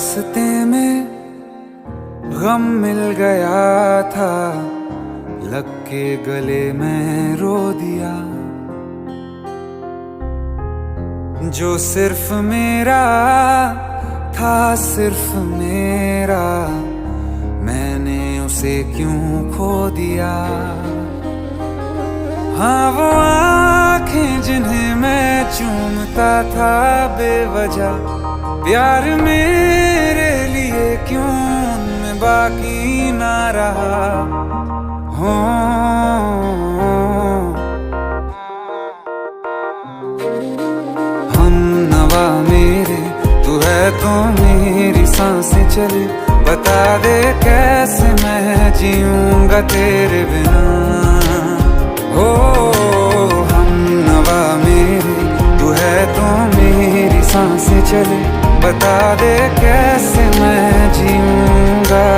रास्ते में गम मिल गया था, लग के गले में रो दिया। जो सिर्फ मेरा था, सिर्फ मेरा, मैंने उसे क्यों खो दिया। हाँ वो आंखें जिन्हें मैं चूमता था बेवजह, प्यार मेरे लिए क्यों उनमें बाकी ना रहा। हो हम नवा मेरे, तू है तो मेरी सांसें चले, बता दे कैसे मैं जीऊंगा तेरे बिना। हो हम नवा मेरे, तू है तो मेरी सांसें चले, बता दे कैसे मैं जीऊंगा।